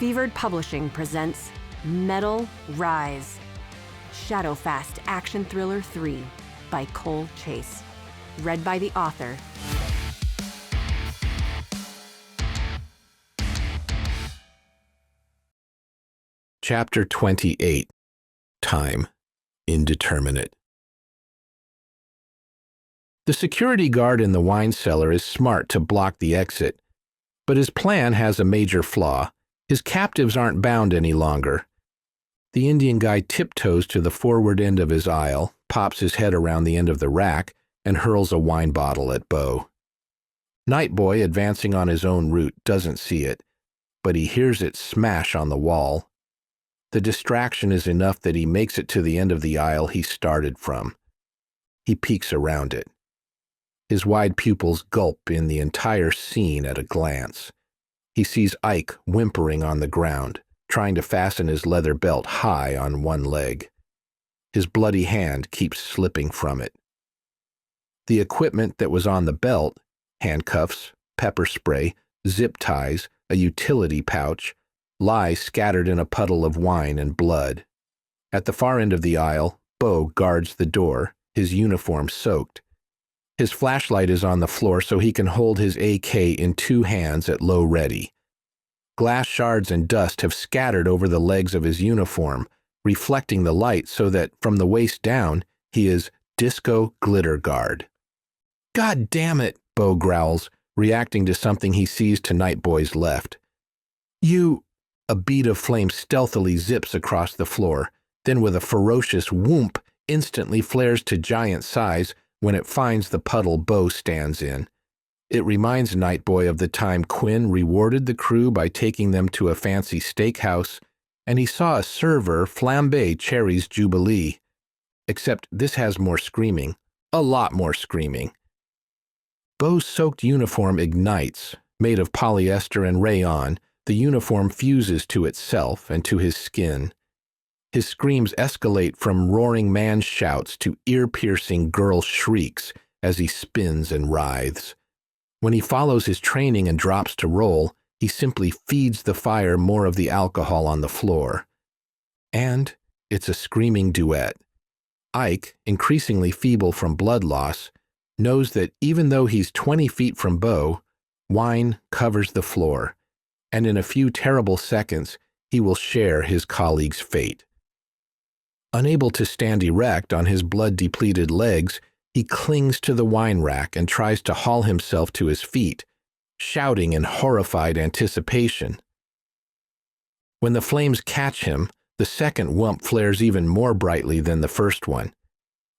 Fevered Publishing presents Metal Rise, Shadowfast Action Thriller 3 by Cole Chase. Read by the author. Chapter 28. Time Indeterminate. The security guard in the wine cellar is smart to block the exit, but his plan has a major flaw. His captives aren't bound any longer. The Indian guy tiptoes to the forward end of his aisle, pops his head around the end of the rack, and hurls a wine bottle at Bo. Nightboy, advancing on his own route, doesn't see it, but he hears it smash on the wall. The distraction is enough that he makes it to the end of the aisle he started from. He peeks around it. His wide pupils gulp in the entire scene at a glance. He sees Ike whimpering on the ground, trying to fasten his leather belt high on one leg. His bloody hand keeps slipping from it. The equipment that was on the belt, handcuffs, pepper spray, zip ties, a utility pouch, lies scattered in a puddle of wine and blood. At the far end of the aisle, Bo guards the door, his uniform soaked. His flashlight is on the floor so he can hold his AK in two hands at low ready. Glass shards and dust have scattered over the legs of his uniform, reflecting the light so that, from the waist down, he is Disco Glitter Guard. "God damn it," Bo growls, reacting to something he sees to Nightboy's left. "You—" A bead of flame stealthily zips across the floor, then with a ferocious whoomp instantly flares to giant size when it finds the puddle Bo stands in. It reminds Nightboy of the time Quinn rewarded the crew by taking them to a fancy steakhouse, and he saw a server flambe Cherry's Jubilee. Except this has more screaming, a lot more screaming. Bo's soaked uniform ignites. Made of polyester and rayon, the uniform fuses to itself and to his skin. His screams escalate from roaring man shouts to ear-piercing girl shrieks as he spins and writhes. When he follows his training and drops to roll, he simply feeds the fire more of the alcohol on the floor. And it's a screaming duet. Ike, increasingly feeble from blood loss, knows that even though he's 20 feet from Bo, wine covers the floor, and in a few terrible seconds he will share his colleague's fate. Unable to stand erect on his blood-depleted legs, he clings to the wine rack and tries to haul himself to his feet, shouting in horrified anticipation. When the flames catch him, the second whump flares even more brightly than the first one.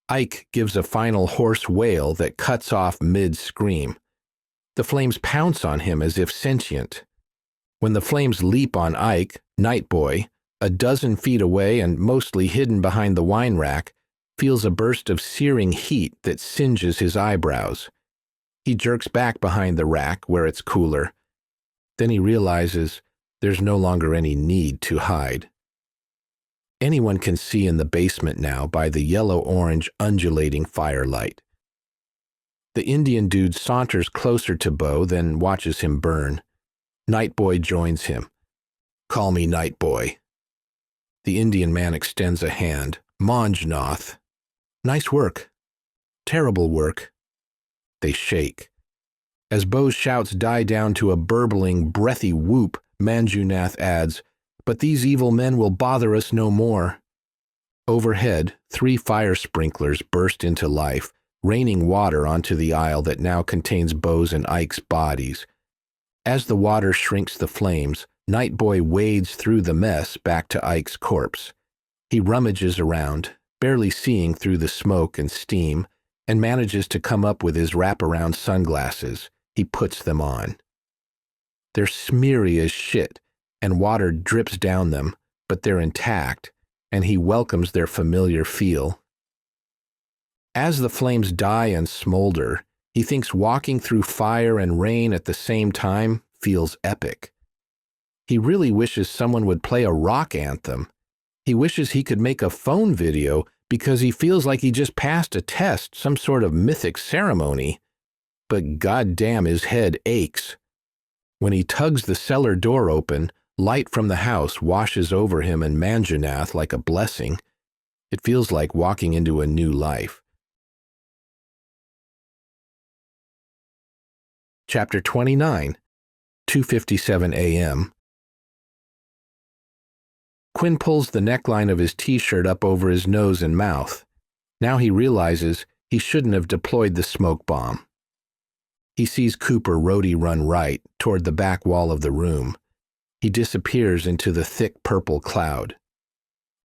Ike gives a final hoarse wail that cuts off mid-scream. The flames pounce on him as if sentient. When the flames leap on Ike, Nightboy, a dozen feet away and mostly hidden behind the wine rack, feels a burst of searing heat that singes his eyebrows. He jerks back behind the rack where it's cooler. Then he realizes there's no longer any need to hide. Anyone can see in the basement now by the yellow-orange undulating firelight. The Indian dude saunters closer to Bo, then watches him burn. Nightboy joins him. "Call me Nightboy." The Indian man extends a hand. "Monjnoth." "Nice work." "Terrible work." They shake. As Bo's shouts die down to a burbling, breathy whoop, Manjunath adds, "But these evil men will bother us no more." Overhead, 3 fire sprinklers burst into life, raining water onto the aisle that now contains Bo's and Ike's bodies. As the water shrinks the flames, Nightboy wades through the mess back to Ike's corpse. He rummages around, barely seeing through the smoke and steam, and manages to come up with his wraparound sunglasses. He puts them on. They're smeary as shit, and water drips down them, but they're intact, and he welcomes their familiar feel. As the flames die and smolder, he thinks walking through fire and rain at the same time feels epic. He really wishes someone would play a rock anthem. He wishes he could make a phone video because he feels like he just passed a test, some sort of mythic ceremony. But goddamn, his head aches. When he tugs the cellar door open, Light from the house washes over him and Manjunath like a blessing. It feels like walking into a new life. Chapter 29, 2:57 a.m. Quinn pulls the neckline of his t-shirt up over his nose and mouth. Now he realizes he shouldn't have deployed the smoke bomb. He sees Cooper Rhodey run right toward the back wall of the room. He disappears into the thick purple cloud.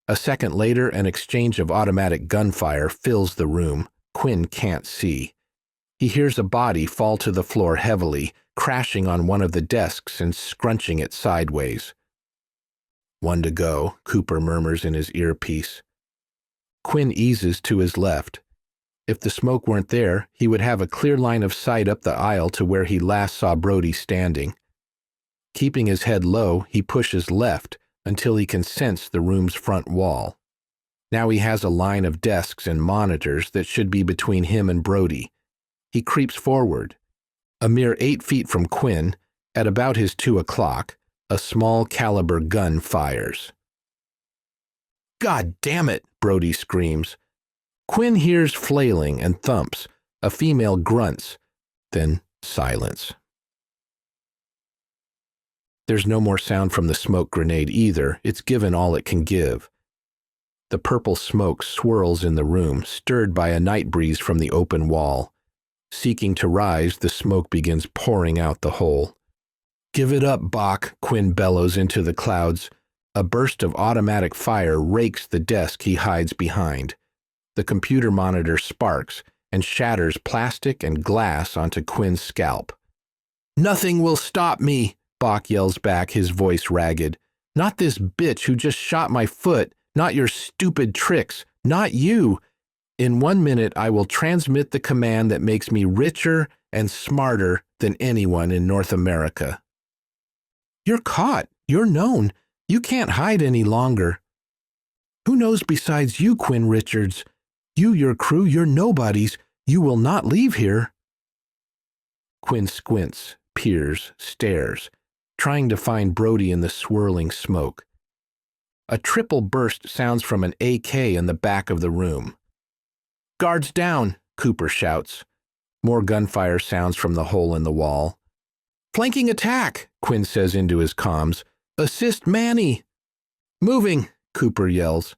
A second later, an exchange of automatic gunfire fills the room. Quinn can't see. He hears a body fall to the floor heavily, crashing on one of the desks and scrunching it sideways. "One to go," Cooper murmurs in his earpiece. Quinn eases to his left. If the smoke weren't there, he would have a clear line of sight up the aisle to where he last saw Brody standing. Keeping his head low, he pushes left until he can sense the room's front wall. Now he has a line of desks and monitors that should be between him and Brody. He creeps forward. A mere 8 feet from Quinn, at about his 2 o'clock, a small caliber gun fires. "God damn it!" Brody screams. Quinn hears flailing and thumps. A female grunts, then silence. There's no more sound from the smoke grenade either. It's given all it can give. The purple smoke swirls in the room, stirred by a night breeze from the open wall. Seeking to rise, the smoke begins pouring out the hole. "Give it up, Bach," Quinn bellows into the clouds. A burst of automatic fire rakes the desk he hides behind. The computer monitor sparks and shatters plastic and glass onto Quinn's scalp. "Nothing will stop me," Bach yells back, his voice ragged. "Not this bitch who just shot my foot, not your stupid tricks, not you. In 1 minute I will transmit the command that makes me richer and smarter than anyone in North America." "You're caught. You're known. You can't hide any longer." "Who knows besides you, Quinn Richards? You, your crew, you're nobodies. You will not leave here." Quinn squints, peers, stares, trying to find Brody in the swirling smoke. A triple burst sounds from an AK in the back of the room. "Guards down," Cooper shouts. More gunfire sounds from the hole in the wall. "Flanking attack," Quinn says into his comms. "Assist Manny." "Moving," Cooper yells.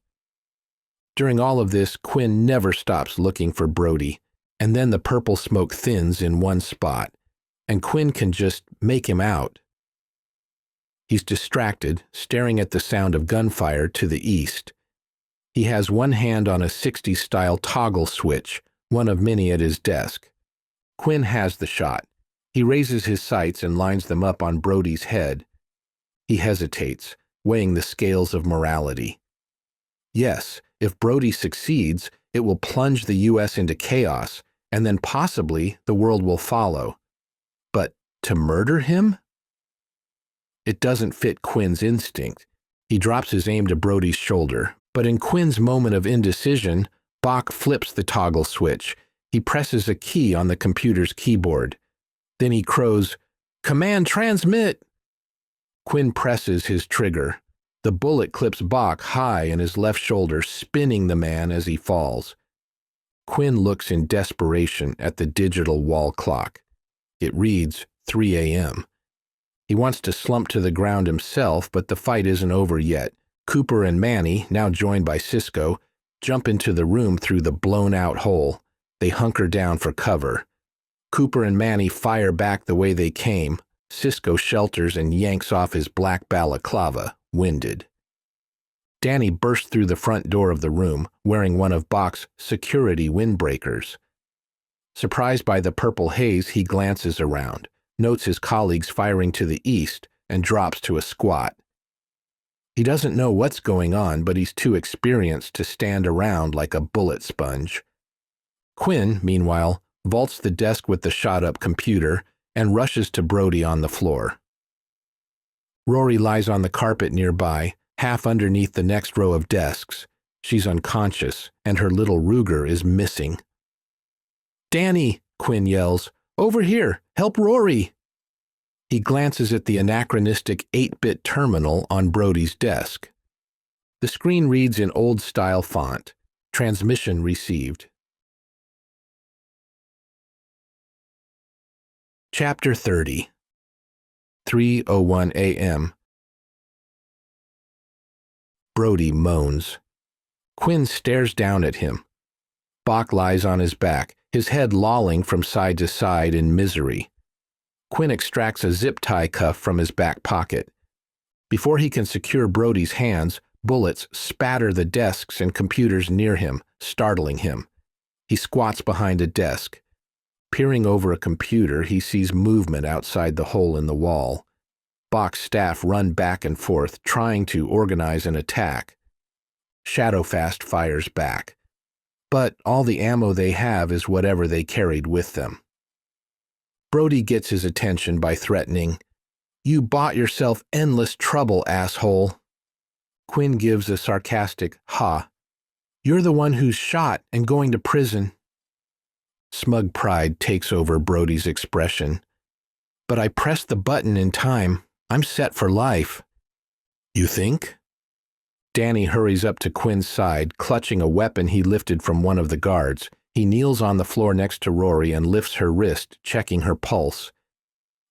During all of this, Quinn never stops looking for Brody, and then the purple smoke thins in one spot, and Quinn can just make him out. He's distracted, staring at the sound of gunfire to the east. He has one hand on a 60s-style toggle switch, one of many at his desk. Quinn has the shot. He raises his sights and lines them up on Brody's head. He hesitates, weighing the scales of morality. Yes, if Brody succeeds, it will plunge the U.S. into chaos, and then possibly the world will follow. But to murder him? It doesn't fit Quinn's instinct. He drops his aim to Brody's shoulder, but in Quinn's moment of indecision, Bach flips the toggle switch. He presses a key on the computer's keyboard. Then he crows, "Command transmit!" Quinn presses his trigger. The bullet clips Bach high in his left shoulder, spinning the man as he falls. Quinn looks in desperation at the digital wall clock. It reads 3 a.m. He wants to slump to the ground himself, but the fight isn't over yet. Cooper and Manny, now joined by Cisco, jump into the room through the blown-out hole. They hunker down for cover. Cooper and Manny fire back the way they came. Cisco shelters and yanks off his black balaclava, winded. Danny bursts through the front door of the room, wearing one of Bach's security windbreakers. Surprised by the purple haze, he glances around, notes his colleagues firing to the east, and drops to a squat. He doesn't know what's going on, but he's too experienced to stand around like a bullet sponge. Quinn, meanwhile, vaults the desk with the shot-up computer and rushes to Brody on the floor. Rory lies on the carpet nearby, half underneath the next row of desks. She's unconscious, and her little Ruger is missing. "Danny," Quinn yells, "over here! Help Rory!" He glances at the anachronistic 8-bit terminal on Brody's desk. The screen reads in old-style font, "Transmission received." Chapter 30. 3:01 a.m. Brody moans. Quinn stares down at him. Bach lies on his back, his head lolling from side to side in misery. Quinn extracts a zip-tie cuff from his back pocket. Before he can secure Brody's hands, bullets spatter the desks and computers near him, startling him. He squats behind a desk. Peering over a computer, he sees movement outside the hole in the wall. Bach's staff run back and forth, trying to organize an attack. Shadowfast fires back. But all the ammo they have is whatever they carried with them. Brody gets his attention by threatening, "You bought yourself endless trouble, asshole." Quinn gives a sarcastic ha. "You're the one who's shot and going to prison." Smug pride takes over Brody's expression. "But I pressed the button in time. I'm set for life." "You think?" Danny hurries up to Quinn's side, clutching a weapon he lifted from one of the guards. He kneels on the floor next to Rory and lifts her wrist, checking her pulse.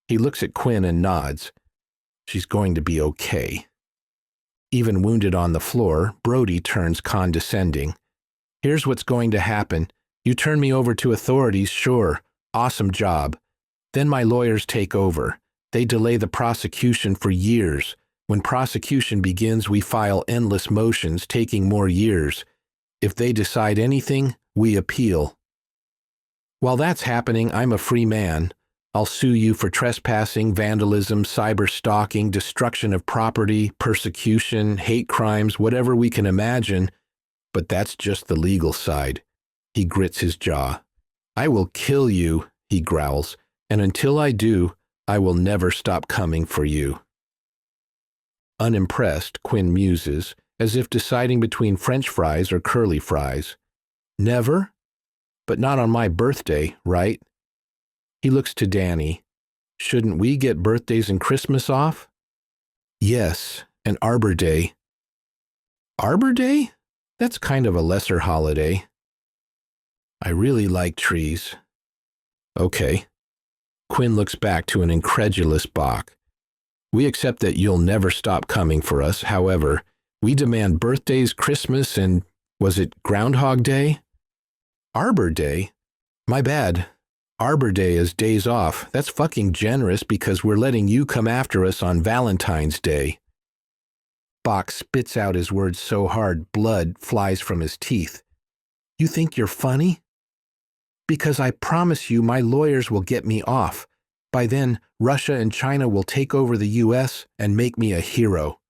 He looks at Quinn and nods. She's going to be okay. Even wounded on the floor, Brody turns condescending. "Here's what's going to happen. You turn me over to authorities, sure. Awesome job. Then my lawyers take over. They delay the prosecution for years. When prosecution begins, we file endless motions, taking more years. If they decide anything, we appeal. While that's happening, I'm a free man. I'll sue you for trespassing, vandalism, cyber-stalking, destruction of property, persecution, hate crimes, whatever we can imagine. But that's just the legal side." He grits his jaw. "I will kill you," he growls, "and until I do, I will never stop coming for you." Unimpressed, Quinn muses, as if deciding between French fries or curly fries. "Never? But not on my birthday, right?" He looks to Danny. "Shouldn't we get birthdays and Christmas off?" "Yes, and Arbor Day." "Arbor Day? That's kind of a lesser holiday." "I really like trees." "Okay." Quinn looks back to an incredulous Bach. "We accept that you'll never stop coming for us. However, we demand birthdays, Christmas, and, was it Groundhog Day?" "Arbor Day? My bad. Arbor Day is days off. That's fucking generous because we're letting you come after us on Valentine's Day." Bach spits out his words so hard blood flies from his teeth. "You think you're funny? Because I promise you my lawyers will get me off. By then, Russia and China will take over the U.S. and make me a hero."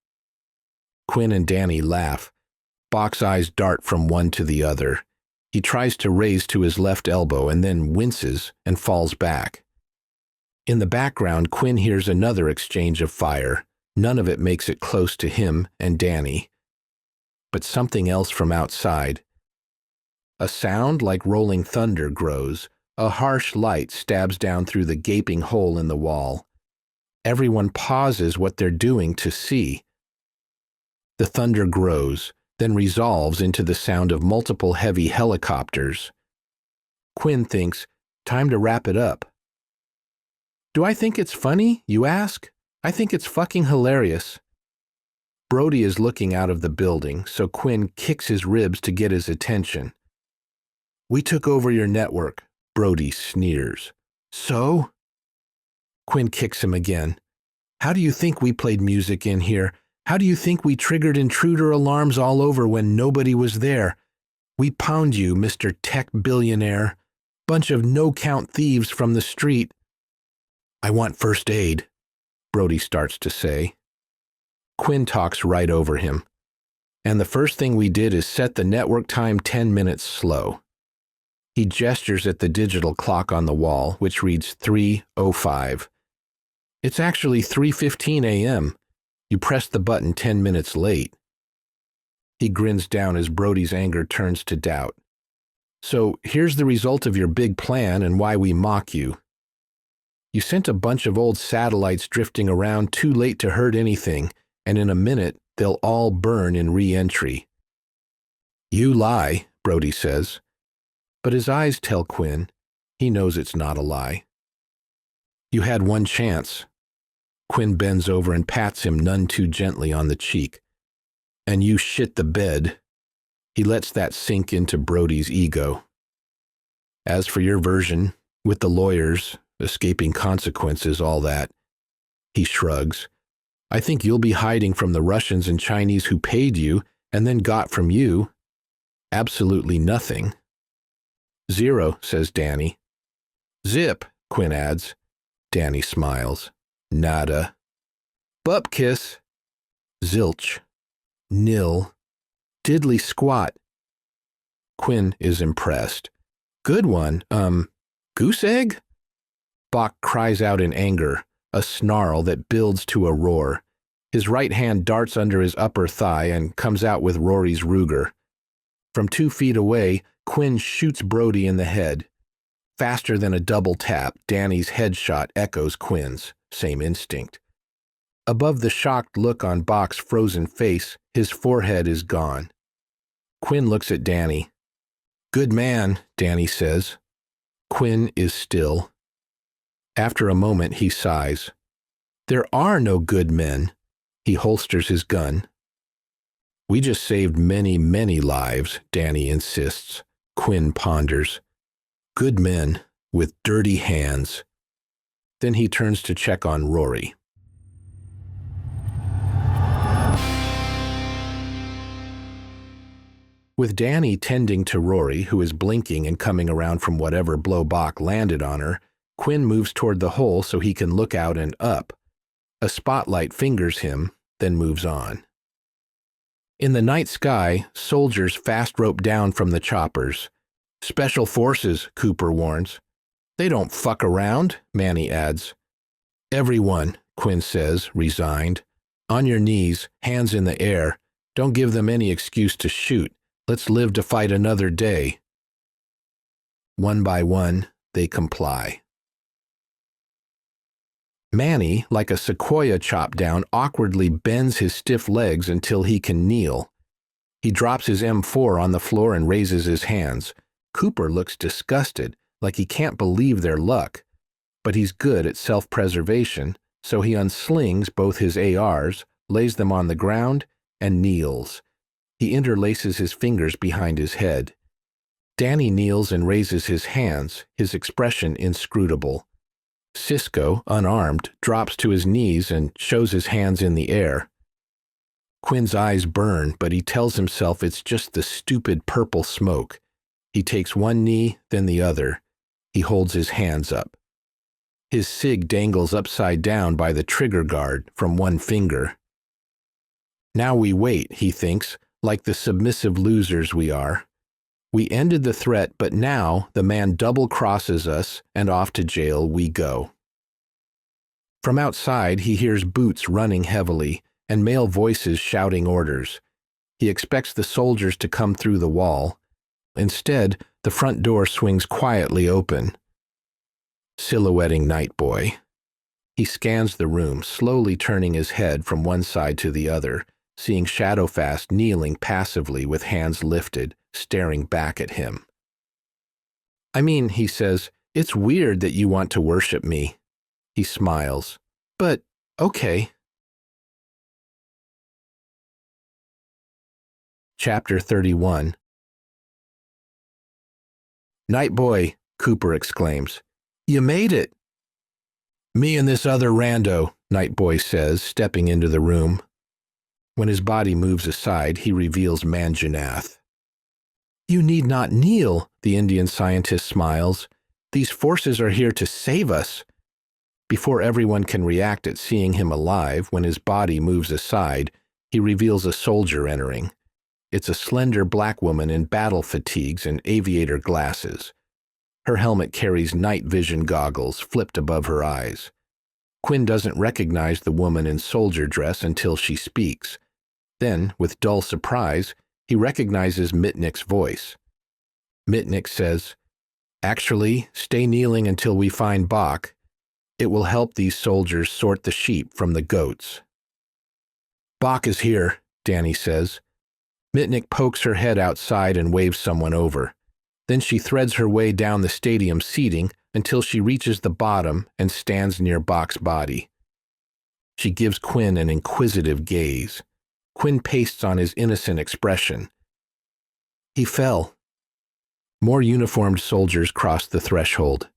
Quinn and Danny laugh. Bach's eyes dart from one to the other. He tries to raise to his left elbow and then winces and falls back. In the background, Quinn hears another exchange of fire. None of it makes it close to him and Danny. But something else from outside. A sound like rolling thunder grows. A harsh light stabs down through the gaping hole in the wall. Everyone pauses what they're doing to see. The thunder grows, then resolves into the sound of multiple heavy helicopters. Quinn thinks, time to wrap it up. "Do I think it's funny, you ask? I think it's fucking hilarious." Brody is looking out of the building, so Quinn kicks his ribs to get his attention. "We took over your network," Brody sneers. "So?" Quinn kicks him again. "How do you think we played music in here? How do you think we triggered intruder alarms all over when nobody was there? We pound you, Mr. Tech Billionaire. Bunch of no-count thieves from the street." "I want first aid," Brody starts to say. Quinn talks right over him. "And the first thing we did is set the network time 10 minutes slow." He gestures at the digital clock on the wall, which reads 3:05. "It's actually 3:15 a.m. You pressed the button 10 minutes late." He grins down as Brody's anger turns to doubt. "So here's the result of your big plan and why we mock you." You sent a bunch of old satellites drifting around too late to hurt anything, and in a minute they'll all burn in re-entry. You lie, Brody says. But his eyes tell Quinn he knows it's not a lie. You had one chance. Quinn bends over and pats him none too gently on the cheek. And you shit the bed. He lets that sink into Brody's ego. As for your version, with the lawyers, escaping consequences, all that, he shrugs. I think you'll be hiding from the Russians and Chinese who paid you and then got from you absolutely nothing. Zero, says Danny. Zip, Quinn adds. Danny smiles. Nada. Bupkiss. Zilch. Nil. Diddly squat. Quinn is impressed. Good one. Goose egg? Bach cries out in anger, a snarl that builds to a roar. His right hand darts under his upper thigh and comes out with Rory's Ruger. From 2 feet away, Quinn shoots Brody in the head. Faster than a double tap, Danny's headshot echoes Quinn's, same instinct. Above the shocked look on Bach's frozen face, his forehead is gone. Quinn looks at Danny. Good man, Danny says. Quinn is still. After a moment, he sighs. There are no good men. He holsters his gun. We just saved many, many lives, Danny insists. Quinn ponders. Good men with dirty hands. Then he turns to check on Rory. With Danny tending to Rory, who is blinking and coming around from whatever blow Bach landed on her, Quinn moves toward the hole so he can look out and up. A spotlight fingers him, then moves on. In the night sky, soldiers fast rope down from the choppers. Special forces, Cooper warns. They don't fuck around, Manny adds. Everyone, Quinn says, resigned. On your knees, hands in the air. Don't give them any excuse to shoot. Let's live to fight another day. One by one, they comply. Manny, like a sequoia chop down, awkwardly bends his stiff legs until he can kneel. He drops his M4 on the floor and raises his hands. Cooper looks disgusted, like he can't believe their luck. But he's good at self-preservation, so he unslings both his ARs, lays them on the ground, and kneels. He interlaces his fingers behind his head. Danny kneels and raises his hands, his expression inscrutable. Cisco, unarmed, drops to his knees and shows his hands in the air. Quinn's eyes burn, but he tells himself it's just the stupid purple smoke. He takes one knee, then the other. He holds his hands up. His cig dangles upside down by the trigger guard from one finger. Now we wait, he thinks, like the submissive losers we are. We ended the threat, but now the man double-crosses us, and off to jail we go. From outside, he hears boots running heavily, and male voices shouting orders. He expects the soldiers to come through the wall. Instead, the front door swings quietly open. Silhouetting Night Boy. He scans the room, slowly turning his head from one side to the other, seeing Shadowfast kneeling passively with hands lifted, staring back at him. I mean, he says, it's weird that you want to worship me. He smiles. But, okay. Chapter 31. Night Boy, Cooper exclaims. You made it. Me and this other rando, Night Boy says, stepping into the room. When his body moves aside, he reveals Manjunath. You need not kneel, the Indian scientist smiles. These forces are here to save us. Before everyone can react at seeing him alive, when his body moves aside, he reveals a soldier entering. It's a slender black woman in battle fatigues and aviator glasses. Her helmet carries night vision goggles flipped above her eyes. Quinn doesn't recognize the woman in soldier dress until she speaks. Then, with dull surprise, he recognizes Mitnick's voice. Mitnick says, Actually, stay kneeling until we find Bach. It will help these soldiers sort the sheep from the goats. Bach is here, Danny says. Mitnick pokes her head outside and waves someone over. Then she threads her way down the stadium seating until she reaches the bottom and stands near Bach's body. She gives Quinn an inquisitive gaze. Quinn pastes on his innocent expression. He fell. More uniformed soldiers cross the threshold.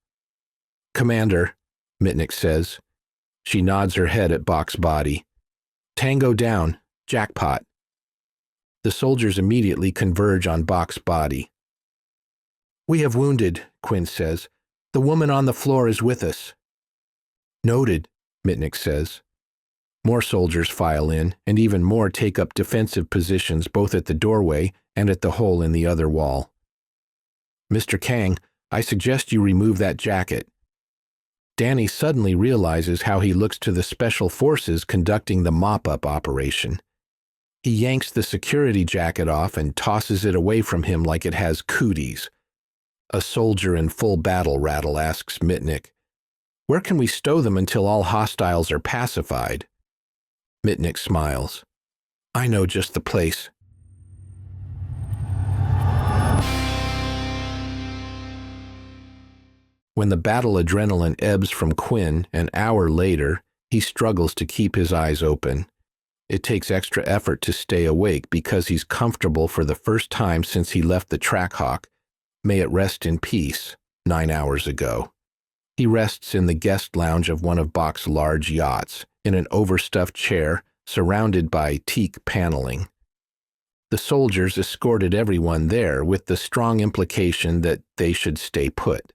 Commander, Mitnick says. She nods her head at Bach's body. Tango down. Jackpot. The soldiers immediately converge on Bach's body. We have wounded, Quinn says. The woman on the floor is with us. Noted, Mitnick says. More soldiers file in, and even more take up defensive positions both at the doorway and at the hole in the other wall. Mr. Kang, I suggest you remove that jacket. Danny suddenly realizes how he looks to the special forces conducting the mop-up operation. He yanks the security jacket off and tosses it away from him like it has cooties. A soldier in full battle rattle asks Mitnick, Where can we stow them until all hostiles are pacified? Mitnick smiles. I know just the place. When the battle adrenaline ebbs from Quinn an hour later, he struggles to keep his eyes open. It takes extra effort to stay awake because he's comfortable for the first time since he left the Trackhawk, may it rest in peace, 9 hours ago. He rests in the guest lounge of one of Bach's large yachts, in an overstuffed chair, surrounded by teak paneling. The soldiers escorted everyone there with the strong implication that they should stay put.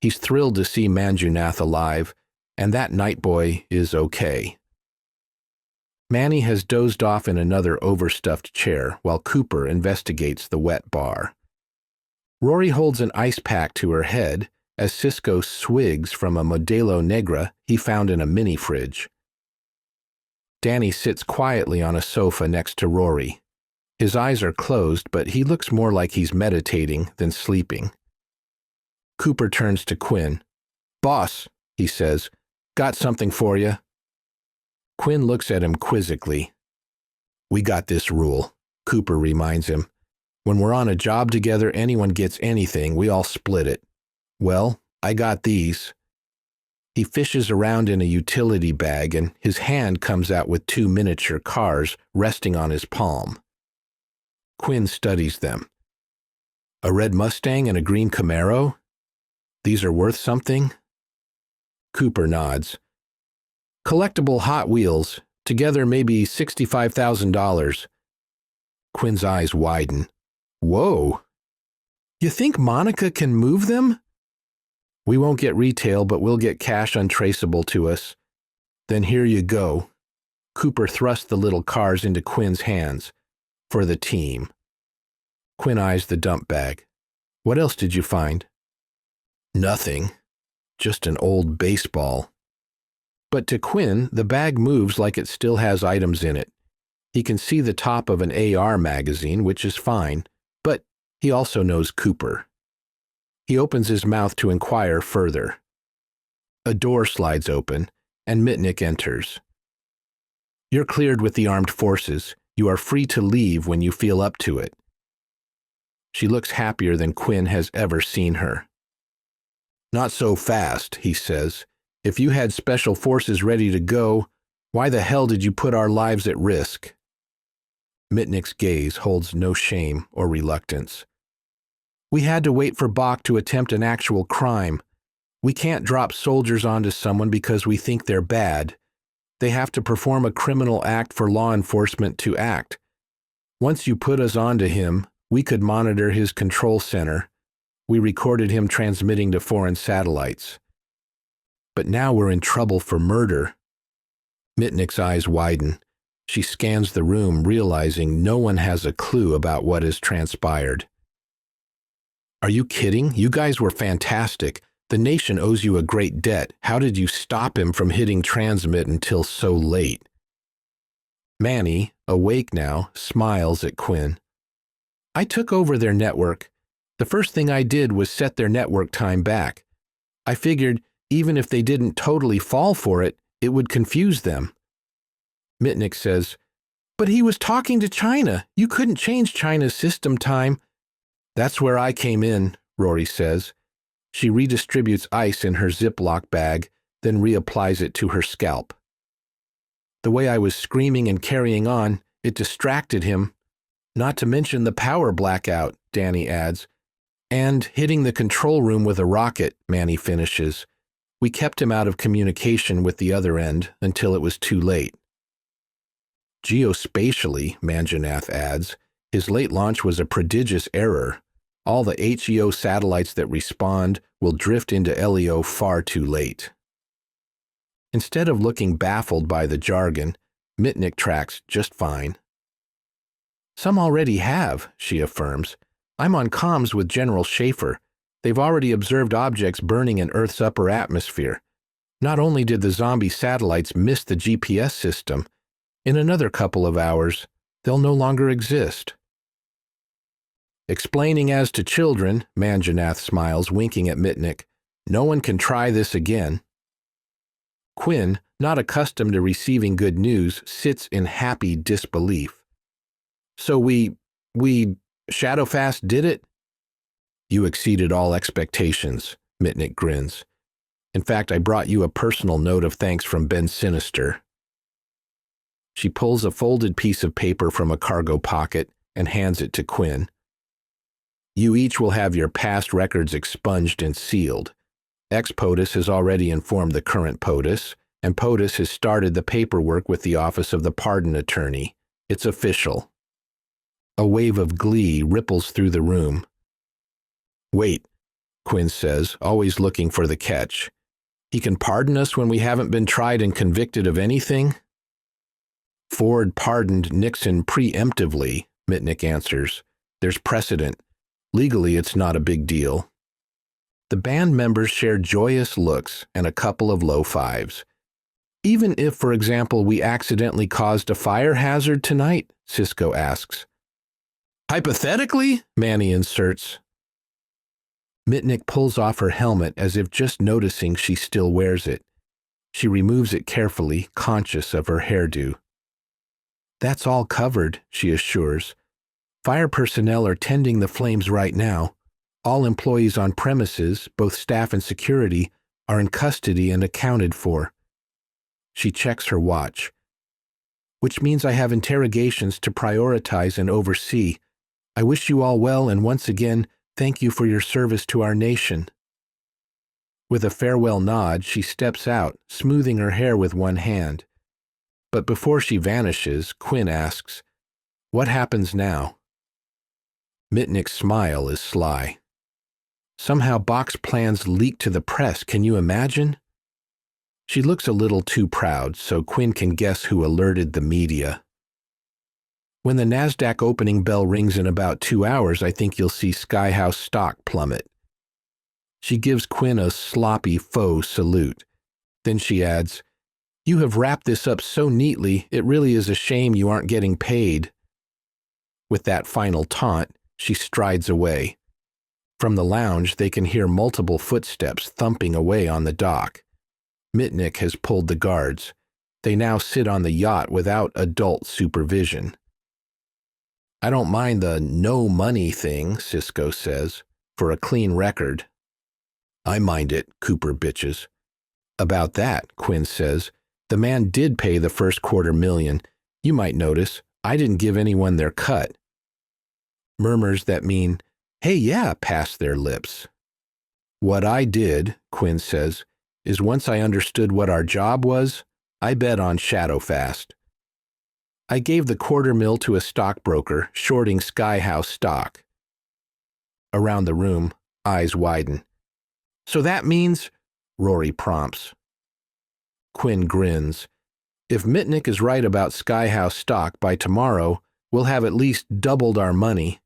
He's thrilled to see Manjunath alive, and that night boy is okay. Manny has dozed off in another overstuffed chair while Cooper investigates the wet bar. Rory holds an ice pack to her head as Cisco swigs from a Modelo Negra he found in a mini-fridge. Danny sits quietly on a sofa next to Rory. His eyes are closed, but he looks more like he's meditating than sleeping. Cooper turns to Quinn. Boss, he says, got something for you. Quinn looks at him quizzically. We got this rule, Cooper reminds him. When we're on a job together, anyone gets anything, we all split it. Well, I got these. He fishes around in a utility bag and his hand comes out with 2 miniature cars resting on his palm. Quinn studies them. A red Mustang and a green Camaro? These are worth something? Cooper nods. Collectible Hot Wheels, together maybe $65,000. Quinn's eyes widen. Whoa! You think Monica can move them? We won't get retail, but we'll get cash untraceable to us. Then here you go. Cooper thrusts the little cars into Quinn's hands. For the team. Quinn eyes the dump bag. What else did you find? Nothing. Just an old baseball. But to Quinn, the bag moves like it still has items in it. He can see the top of an AR magazine, which is fine, but he also knows Cooper. He opens his mouth to inquire further. A door slides open, and Mitnick enters. You're cleared with the armed forces. You are free to leave when you feel up to it. She looks happier than Quinn has ever seen her. Not so fast, he says. If you had special forces ready to go, why the hell did you put our lives at risk? Mitnick's gaze holds no shame or reluctance. We had to wait for Bach to attempt an actual crime. We can't drop soldiers onto someone because we think they're bad. They have to perform a criminal act for law enforcement to act. Once you put us onto him, we could monitor his control center. We recorded him transmitting to foreign satellites. But now we're in trouble for murder. Mitnick's eyes widen. She scans the room, realizing no one has a clue about what has transpired. Are you kidding? You guys were fantastic. The nation owes you a great debt. How did you stop him from hitting transmit until so late? Manny, awake now, smiles at Quinn. I took over their network. The first thing I did was set their network time back. I figured Even if they didn't totally fall for it, it would confuse them. Mitnick says, "But he was talking to China. You couldn't change China's system time." "That's where I came in," Rory says. She redistributes ice in her Ziploc bag, then reapplies it to her scalp. "The way I was screaming and carrying on, it distracted him. Not to mention the power blackout," Danny adds. "And hitting the control room with a rocket," Manny finishes. "We kept him out of communication with the other end until it was too late." "Geospatially," Manjanath adds, "his late launch was a prodigious error. All the HEO satellites that respond will drift into LEO far too late." Instead of looking baffled by the jargon, Mitnick tracks just fine. "Some already have," she affirms. "I'm on comms with General Schaefer. They've already observed objects burning in Earth's upper atmosphere. Not only did the zombie satellites miss the GPS system, in another couple of hours, they'll no longer exist." "Explaining as to children," Manjanath smiles, winking at Mitnick. "No one can try this again." Quinn, not accustomed to receiving good news, sits in happy disbelief. "So we Shadowfast did it?" "You exceeded all expectations," Mitnick grins. "In fact, I brought you a personal note of thanks from Ben Sinister." She pulls a folded piece of paper from a cargo pocket and hands it to Quinn. "You each will have your past records expunged and sealed. Ex-POTUS has already informed the current POTUS, and POTUS has started the paperwork with the Office of the Pardon Attorney. It's official." A wave of glee ripples through the room. "Wait," Quinn says, always looking for the catch. "He can pardon us when we haven't been tried and convicted of anything?" "Ford pardoned Nixon preemptively," Mitnick answers. "There's precedent. Legally, it's not a big deal." The band members share joyous looks and a couple of low fives. "Even if, for example, we accidentally caused a fire hazard tonight?" Cisco asks. "Hypothetically?" Manny inserts. Mitnick pulls off her helmet as if just noticing she still wears it. She removes it carefully, conscious of her hairdo. "That's all covered," she assures. "Fire personnel are tending the flames right now. All employees on premises, both staff and security, are in custody and accounted for." She checks her watch. "Which means I have interrogations to prioritize and oversee. I wish you all well, and once again, thank you for your service to our nation." With a farewell nod, she steps out, smoothing her hair with one hand. But before she vanishes, Quinn asks, "What happens now?" Mitnick's smile is sly. "Somehow Bach's plans leak to the press, can you imagine?" She looks a little too proud, so Quinn can guess who alerted the media. "When the NASDAQ opening bell rings in about 2 hours, I think you'll see Skyhaus stock plummet." She gives Quinn a sloppy faux salute. Then she adds, "You have wrapped this up so neatly, it really is a shame you aren't getting paid." With that final taunt, she strides away. From the lounge, they can hear multiple footsteps thumping away on the dock. Mitnick has pulled the guards. They now sit on the yacht without adult supervision. "I don't mind the no money thing," Cisco says, "for a clean record." "I mind it," Cooper bitches. "About that," Quinn says, "the man did pay the first $250,000. You might notice, I didn't give anyone their cut." Murmurs that mean, "Hey, yeah," pass their lips. "What I did," Quinn says, "is once I understood what our job was, I bet on Shadowfast. I gave the $250,000 to a stockbroker shorting Skyhaus stock." Around the room, eyes widen. "So that means," Rory prompts. Quinn grins. "If Mitnick is right about Skyhaus stock, by tomorrow, we'll have at least doubled our money."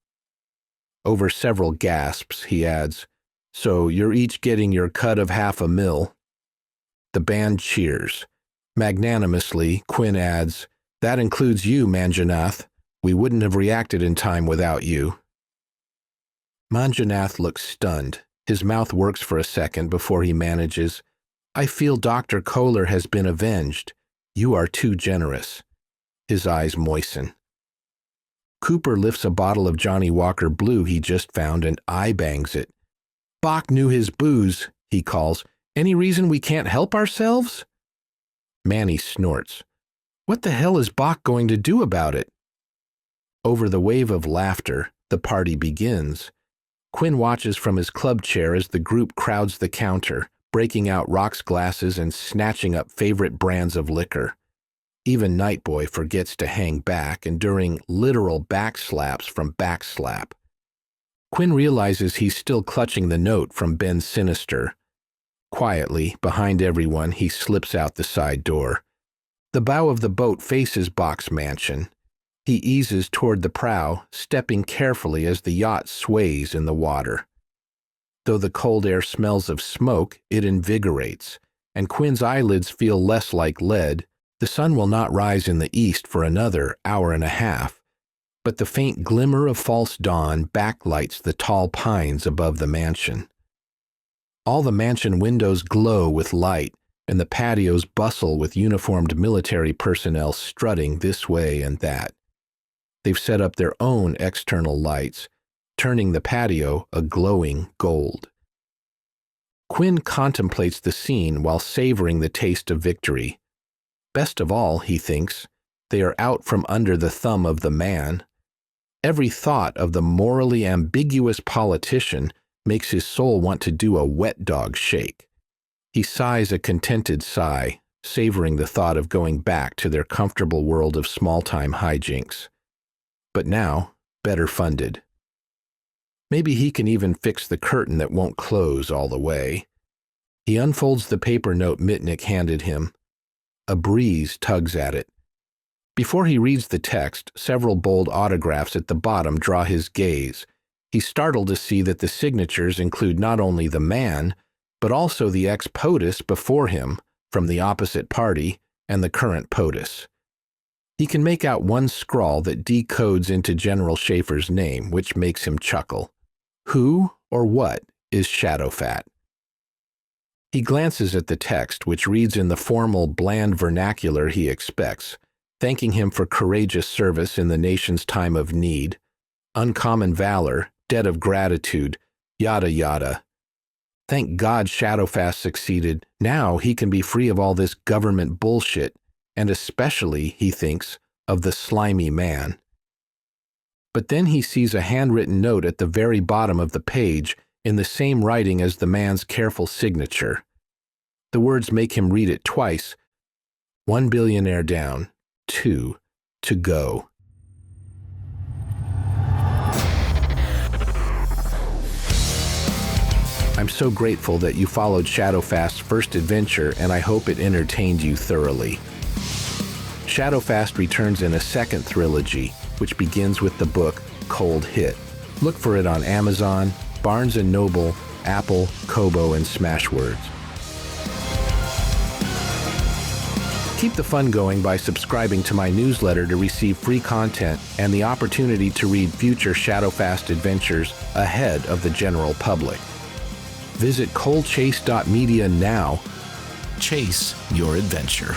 Over several gasps, he adds, "So you're each getting your cut of $500,000. The band cheers. Magnanimously, Quinn adds, "That includes you, Manjanath. We wouldn't have reacted in time without you." Manjanath looks stunned. His mouth works for a second before he manages, I feel Dr. Kohler has been avenged. You are too generous." His eyes moisten. Cooper lifts a bottle of Johnny Walker Blue he just found and eye-bangs it. "Bach knew his booze," he calls. "Any reason we can't help ourselves?" Manny snorts. What the hell is Bach going to do about it? Over the wave of laughter, the party begins. Quinn watches from his club chair as the group crowds the counter, breaking out rocks glasses and snatching up favorite brands of liquor. Even Nightboy forgets to hang back, enduring literal backslaps from Backslap. Quinn realizes he's still clutching the note from Ben Sinister. Quietly, behind everyone, he slips out the side door. The bow of the boat faces Bach's mansion. He eases toward the prow, stepping carefully as the yacht sways in the water. Though the cold air smells of smoke, it invigorates, and Quinn's eyelids feel less like lead. The sun will not rise in the east for another hour and a half, but the faint glimmer of false dawn backlights the tall pines above the mansion. All the mansion windows glow with light, and the patios bustle with uniformed military personnel strutting this way and that. They've set up their own external lights, turning the patio a glowing gold. Quinn contemplates the scene while savoring the taste of victory. Best of all, he thinks, they are out from under the thumb of the man. Every thought of the morally ambiguous politician makes his soul want to do a wet dog shake. He sighs a contented sigh, savoring the thought of going back to their comfortable world of small-time hijinks. But now, better funded. Maybe he can even fix the curtain that won't close all the way. He unfolds the paper note Mitnick handed him. A breeze tugs at it. Before he reads the text, several bold autographs at the bottom draw his gaze. He's startled to see that the signatures include not only the man, but also the ex-POTUS before him, from the opposite party, and the current POTUS. He can make out one scrawl that decodes into General Schaefer's name, which makes him chuckle. Who or what is Shadowfat? He glances at the text, which reads in the formal, bland vernacular he expects, thanking him for courageous service in the nation's time of need, uncommon valor, debt of gratitude, yada yada. Thank God Shadowfast succeeded. Now he can be free of all this government bullshit, and especially, he thinks, of the slimy man. But then he sees a handwritten note at the very bottom of the page in the same writing as the man's careful signature. The words make him read it twice. 1 billionaire down, 2 to go. I'm so grateful that you followed Shadowfast's first adventure, and I hope it entertained you thoroughly. Shadowfast returns in a second Thrillogy, which begins with the book Cold Hit. Look for it on Amazon, Barnes & Noble, Apple, Kobo, and Smashwords. Keep the fun going by subscribing to my newsletter to receive free content and the opportunity to read future Shadowfast adventures ahead of the general public. Visit coldchase.media now. Chase your adventure.